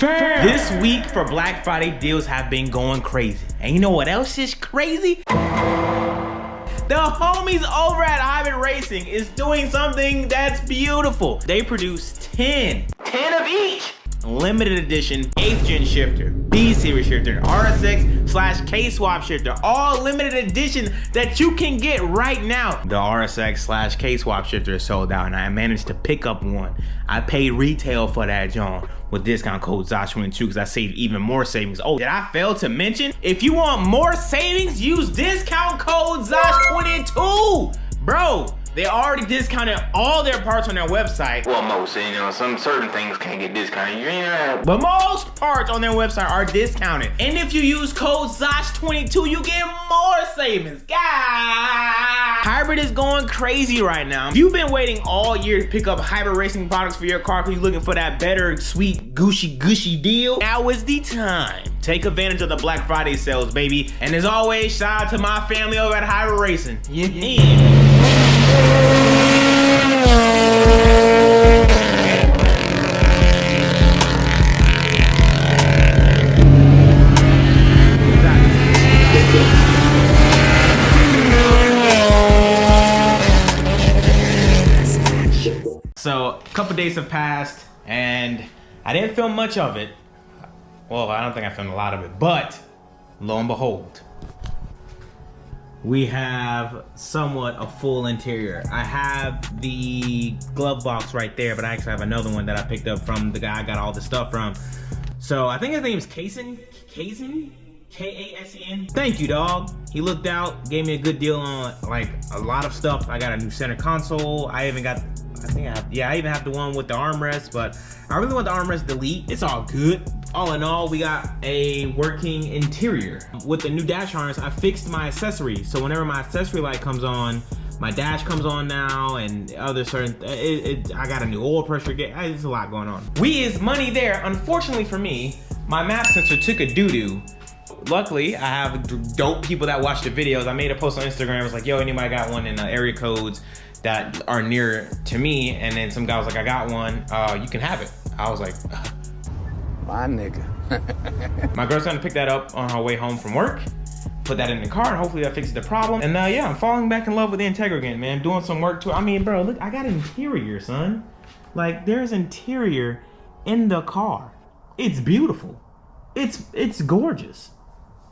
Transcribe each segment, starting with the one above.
This week for Black Friday deals have been going crazy. And you know what else is crazy? The homies over at Hybrid Racing is doing something that's beautiful. They produce 10 of each limited edition 8th gen shifter, B-series shifter, RSX/K-swap shifter, all limited edition that you can get right now. The RSX/K-swap shifter is sold out and I managed to pick up one. I paid retail for that John with discount code ZOSH22 because I saved even more savings. Oh, did I fail to mention? If you want more savings, use discount code ZOSH22. Bro, they already discounted all their parts on their website. Well, most, you know, some certain things can't get discounted. But most parts on their website are discounted. And if you use code ZOSH22, you get more savings. God! Hybrid is going crazy right now. If you've been waiting all year to pick up Hybrid Racing products for your car because you're looking for that better, sweet, gushy deal, now is the time. Take advantage of the Black Friday sales, baby. And as always, shout out to my family over at Hybrid Racing. Yeah. So a couple days have passed and I didn't film much of it. Well, I don't think I filmed a lot of it, but lo and behold, we have somewhat a full interior. I have the glove box right there, but I actually have another one that I picked up from the guy I got all the stuff from. So I think his name is Kasen? K-A-S-E-N? Thank you, dog. He looked out, gave me a good deal on like a lot of stuff. I got a new center console. I even got, I even have the one with the armrest, but I really want the armrest delete. It's all good. All in all, we got a working interior. With the new dash harness, I fixed my accessory. So whenever my accessory light comes on, my dash comes on now, and other certain, I got a new oil pressure gauge. There's a lot going on. We is money there. Unfortunately for me, my map sensor took a doo-doo. Luckily, I have dope people that watch the videos. I made a post on Instagram. I was like, yo, anybody got one in the area codes that are near to me? And then some guy was like, I got one, you can have it. I was like, my nigga. My girl's gonna pick that up on her way home from work, put that in the car, and hopefully that fixes the problem. And yeah, I'm falling back in love with the Integra again, man. Doing some work to it. I mean, bro, look, I got interior, son. Like, there's interior in the car. It's beautiful. It's gorgeous.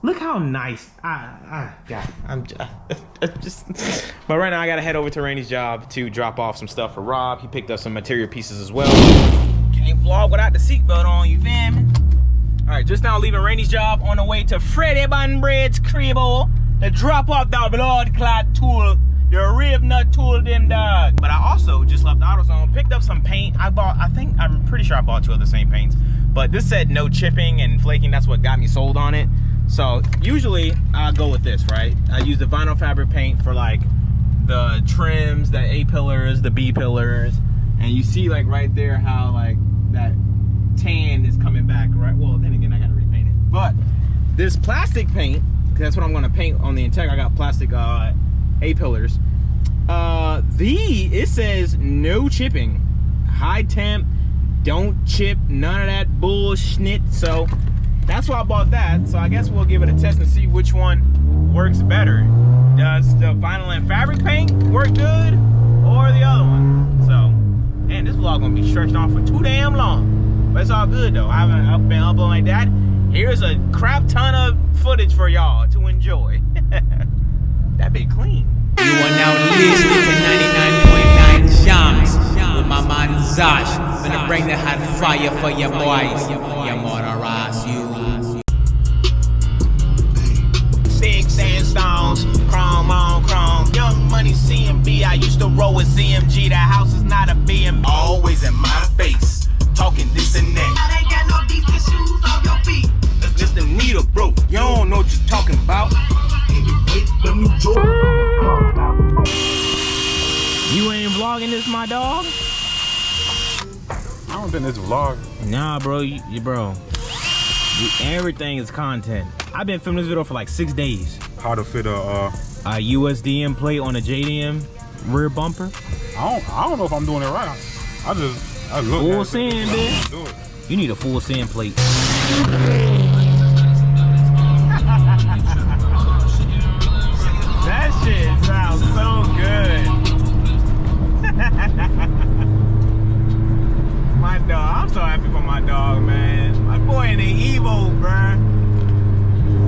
Look how nice. God, I'm just. But right now I gotta head over to Randy's job to drop off some stuff for Rob. He picked up some material pieces as well. Can't vlog without the seatbelt on, you feel me? All right, just now leaving Randy's job on the way to Freddie Banbread's cribbo to drop off the blood clot tool, the rib nut tool, them dog. But I also just left AutoZone, picked up some paint. I'm pretty sure I bought 2 of the same paints, but this said no chipping and flaking. That's what got me sold on it. So usually I'll go with this, right? I use the vinyl fabric paint for like the trims, the A pillars, the B pillars. And you see like right there how like that tan is coming back, right? Well, then again, I gotta repaint it. But this plastic paint, cause that's what I'm gonna paint on the Integra. I got plastic A pillars. It says no chipping, high temp, don't chip, none of that bullshit. So that's why I bought that. So I guess we'll give it a test and see which one works better. Does the vinyl and fabric paint work good, or the other one? So, man, this vlog gonna be stretched off for too damn long. But it's all good though. I haven't been uploading like that. Here's a crap ton of footage for y'all to enjoy. That be clean. You are now listening to 99.9 Jams with my man Zosh. Gonna bring the hot fire for your boys. Your motorize you. 6 sandstones, chrome on chrome. Young money CMB. I used to roll with CMG. The house is not a BM. Always in my face, talking this and that. I ain't got no decent shoes on your feet. That's just a needle, bro. You don't know what you're talking about. You ain't vlogging this, my dog? I don't think this vlog. Nah, bro, bro. Everything is content. I've been filming this video for like 6 days. How to fit a USDM plate on a JDM rear bumper. I don't know if I'm doing it right. I look full send, bitch. You need a full sand plate. That shit sounds so good. My dog, I'm so happy for my dog, man. My boy in the Evo, bruh.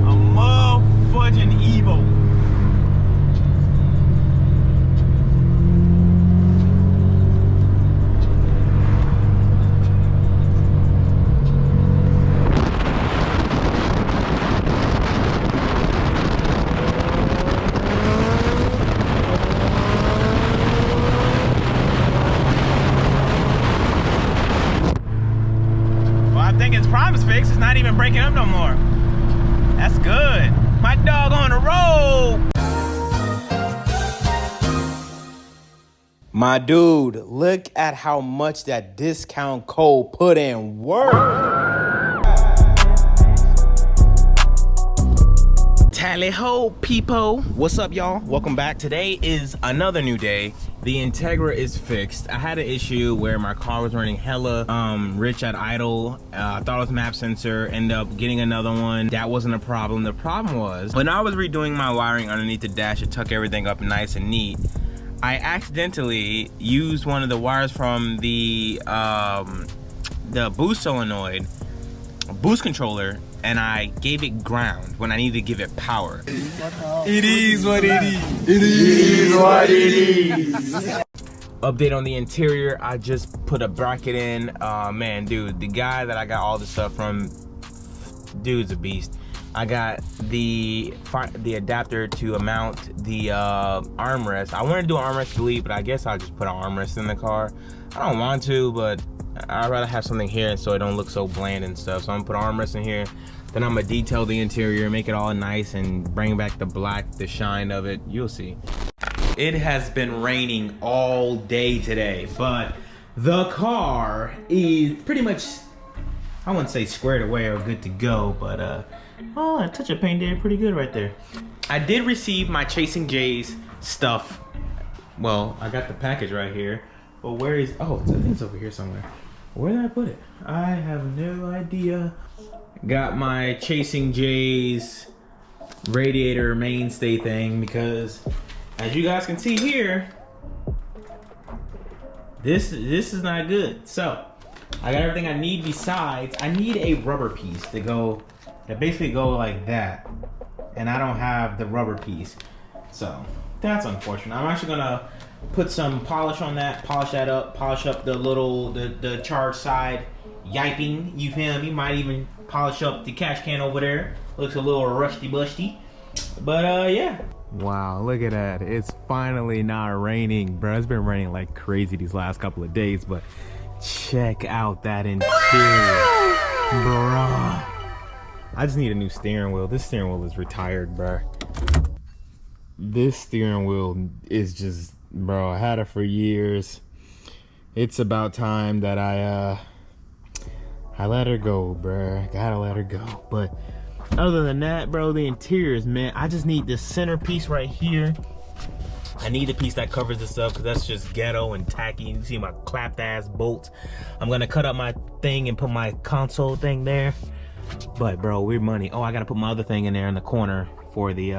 A motherfucking Evo. Promise fix. It's not even breaking up no more. That's good. My dog on the road. My dude, look at how much that discount code put in work. Tally ho, people. What's up, y'all? Welcome back. Today is another new day. The Integra is fixed. I had an issue where my car was running hella rich at idle. I thought it was map sensor. Ended up getting another one. That wasn't a problem. The problem was when I was redoing my wiring underneath the dash to tuck everything up nice and neat, I accidentally used one of the wires from the boost solenoid, boost controller, and I gave it ground when I needed to give it power. It is what it is. It is what it is. Update on the interior, I just put a bracket in. Man, dude, the guy that I got all the stuff from, dude's a beast. I got the adapter to mount the armrest. I wanted to do an armrest delete, but I guess I'll just put an armrest in the car. I don't want to, but I'd rather have something here so it don't look so bland and stuff. So I'm gonna put an armrest in here. Then I'm gonna detail the interior, make it all nice, and bring back the black, the shine of it. You'll see. It has been raining all day today, but the car is pretty much, I wouldn't say squared away or good to go, but oh, a touch of paint did pretty good right there. I did receive my Chasing J's stuff. Well, I got the package right here, but where is, oh, I think it's over here somewhere. Where did I put it? I have no idea. Got my Chasing J's radiator mainstay thing because, as you guys can see here, this is not good. So I got everything I need. Besides, I need a rubber piece to basically go like that, and I don't have the rubber piece, so that's unfortunate. I'm actually gonna put some polish on that, polish that up, polish up the charge side yiping, you feel me? Might even polish up the catch can over there. Looks a little rusty busty, but yeah. Wow, look at that. It's finally not raining, bro. It's been raining like crazy these last couple of days, but check out that interior, bro. I just need a new steering wheel. This steering wheel is retired, bro. This steering wheel is just, bro, I had it for years. It's about time that I let her go, bro. I gotta let her go. But other than that, bro, the interiors, man, I just need this centerpiece right here. I need a piece that covers this up because that's just ghetto and tacky. You see my clapped ass bolts. I'm gonna cut up my thing and put my console thing there. But bro, weird money. Oh, I gotta put my other thing in there in the corner for the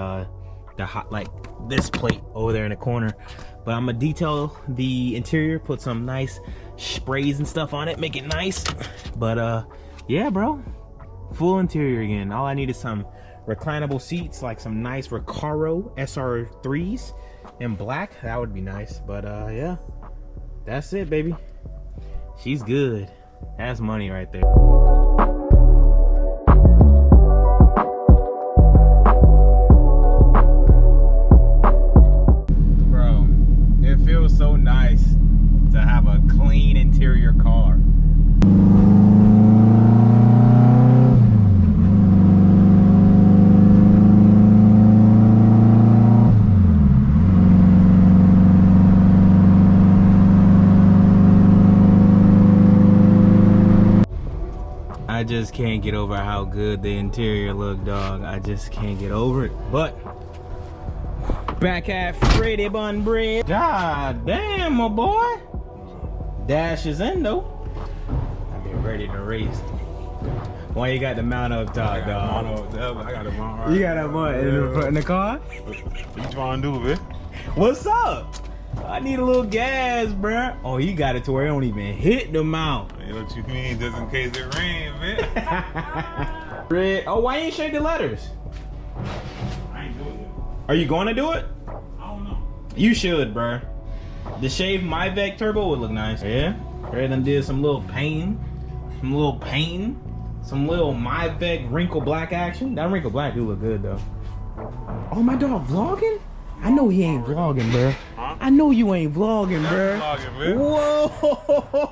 hot, like this plate over there in the corner. But I'm gonna detail the interior, put some nice sprays and stuff on it, make it nice. But yeah, bro, full interior again. All I need is some reclinable seats, like some nice Recaro SR3s in black. That would be nice. But yeah, that's it, baby. She's good. That's money right there. Feels so nice to have a clean interior car. I just can't get over how good the interior look, dog. I just can't get over it. But back at Freddy Bun Bread. God damn, my boy. Dash is in though. I'll be ready to race. Why you got the mount up top, dog? I got the mount right. You got that mount in the car? What you trying to do, man? What's up? I need a little gas, bruh. Oh, you got it to where it don't even hit the mount. Hey, what you mean, just in case it rains, man? Red. Oh, why you ain't shake the letters? I ain't doing it. Are you going to do it? I don't know. You should, bruh. The shaved Myvec Turbo would look nice. Yeah. Fred done did some little painting. Some little Myvec wrinkle black action. That wrinkle black do look good though. Oh, my dog vlogging? I know he ain't vlogging, bruh. Huh? I know you ain't vlogging, bruh. Vlogging, man.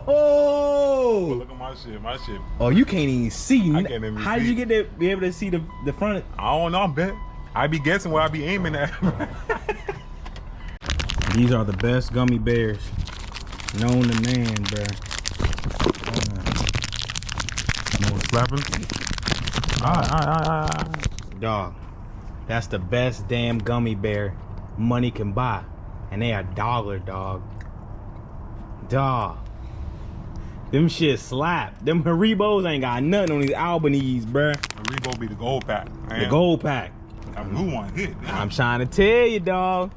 Whoa! Look at my shit. Oh, you can't even see. I can't even How did see. you get to be able to see the front? I don't know, I bet. I be guessing where I be aiming at. These are the best gummy bears known to man, bruh. No slapping. Dog, that's the best damn gummy bear money can buy. And they are $1, dog. Dog. Them shit slap. Them Haribos ain't got nothing on these Albanese, bruh. Haribo be the gold pack. Man. The gold pack. That blue one hit. I'm trying to tell you, dog.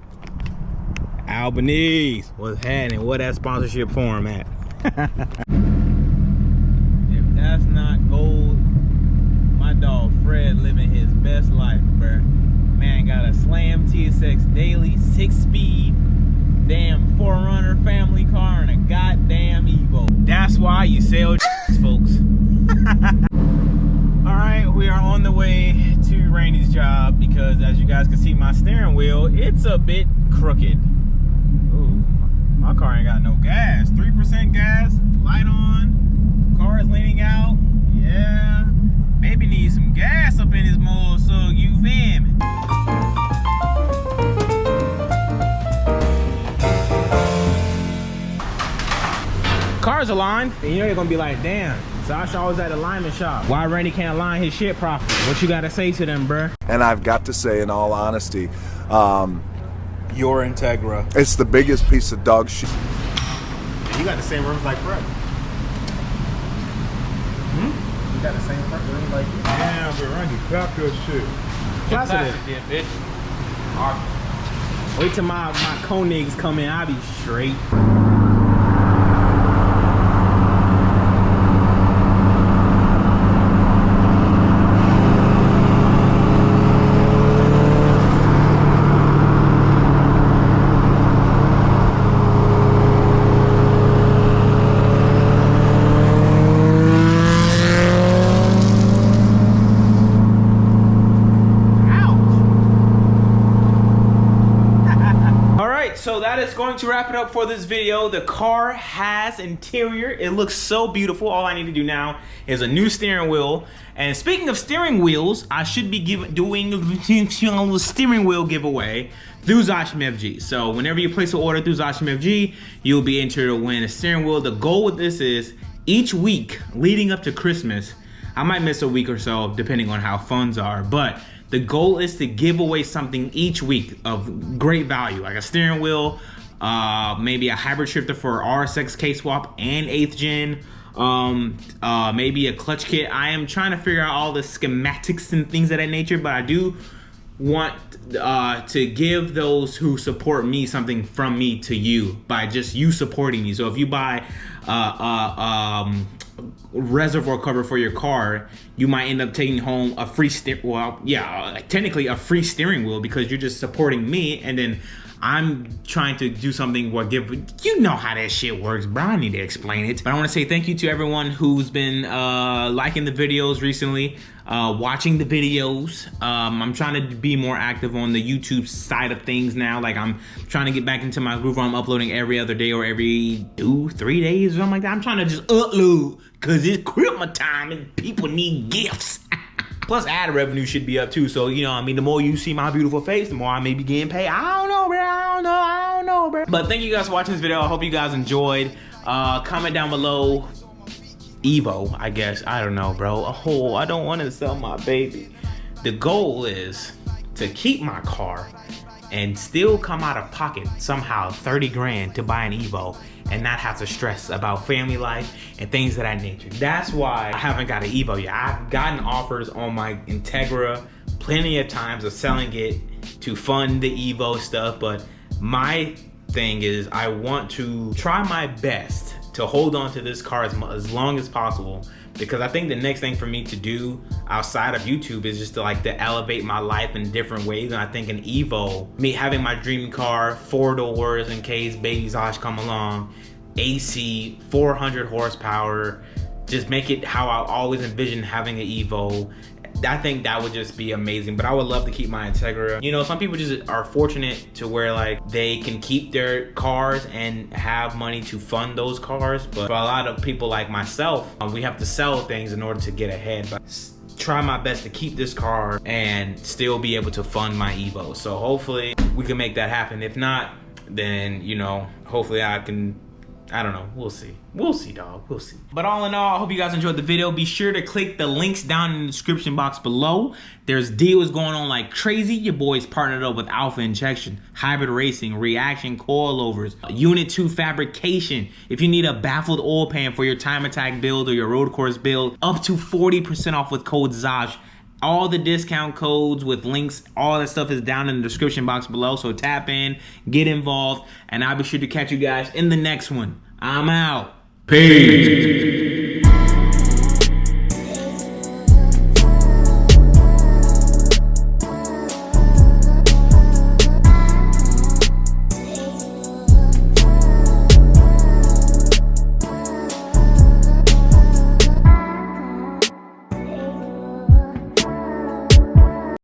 Albanese, what's happening? What that sponsorship for him at? If that's not gold, my dog Fred living his best life, bruh. Man got a Slam TSX Daily 6-speed, damn 4Runner family car, and a goddamn Evo. That's why you sell folks. All right, we are on the way to Randy's job because, as you guys can see, my steering wheel, it's a bit crooked. Ooh, my car ain't got no gas. 3% gas, light on, car is leaning out. Yeah, maybe need some gas up in his motor, so you feel me? Cars aligned, and you know you're gonna be like, damn, Sasha always at the alignment shop. Why Randy can't align his shit properly? What you gotta say to them, bruh? And I've got to say, in all honesty, Your Integra. it's the biggest piece of dog shit. You got the same rims like Fred. You got the same front room like you? Damn, but Randy, clap your shit. Positive. Wait till my Koenigs come in, I'll be straight. So that is going to wrap it up for this video. The car has interior. It looks so beautiful. All I need to do now is a new steering wheel. And speaking of steering wheels, I should be doing a steering wheel giveaway through Zoshim FG. So whenever you place an order through Zoshim FG, you'll be entered to win a steering wheel. The goal with this is each week leading up to Christmas, I might miss a week or so depending on how funds are, but the goal is to give away something each week of great value, like a steering wheel, maybe a hybrid shifter for RSX K-Swap and 8th gen, maybe a clutch kit. I am trying to figure out all the schematics and things of that nature, but I do want to give those who support me something from me to you by just you supporting me. So if you buy reservoir cover for your car, you might end up taking home a free technically a free steering wheel because you're just supporting me, and then I'm trying to do something where you know how that shit works, bro. I need to explain it. But I want to say thank you to everyone who's been liking the videos recently, watching the videos. I'm trying to be more active on the YouTube side of things now. Like, I'm trying to get back into my groove where I'm uploading every other day or every 2-3 days or something like that. I'm trying to just upload because it's Christmas time and people need gifts. Plus, ad revenue should be up too. So, you know, I mean, the more you see my beautiful face, the more I may be getting paid. I don't know, bro. But thank you guys for watching this video. I hope you guys enjoyed. Comment down below. Evo, I guess. I don't know, bro. Oh, I don't want to sell my baby. The goal is to keep my car and still come out of pocket somehow 30 grand to buy an Evo and not have to stress about family life and things of that nature. That's why I haven't got an Evo yet. I've gotten offers on my Integra plenty of times of selling it to fund the Evo stuff, but my thing is I want to try my best to hold on to this car as long as possible, because I think the next thing for me to do outside of YouTube is just to elevate my life in different ways. And I think an Evo, me having my dream car, 4 doors in case baby Zosh come along, AC, 400 horsepower, just make it how I always envisioned having an Evo. I think that would just be amazing, but I would love to keep my Integra. You know, some people just are fortunate to where they can keep their cars and have money to fund those cars, but for a lot of people like myself, we have to sell things in order to get ahead. But try my best to keep this car and still be able to fund my Evo. So hopefully we can make that happen. If not, then, you know, hopefully I can, I don't know, we'll see. We'll see, dog, we'll see. But all in all, I hope you guys enjoyed the video. Be sure to click the links down in the description box below. There's deals going on like crazy. Your boys partnered up with Alpha Injection, Hybrid Racing, Reaction Coilovers, Unit 2 Fabrication. If you need a baffled oil pan for your time attack build or your road course build, up to 40% off with code ZOSH. All the discount codes with links, all that stuff is down in the description box below. So tap in, get involved, and I'll be sure to catch you guys in the next one. I'm out. Peace.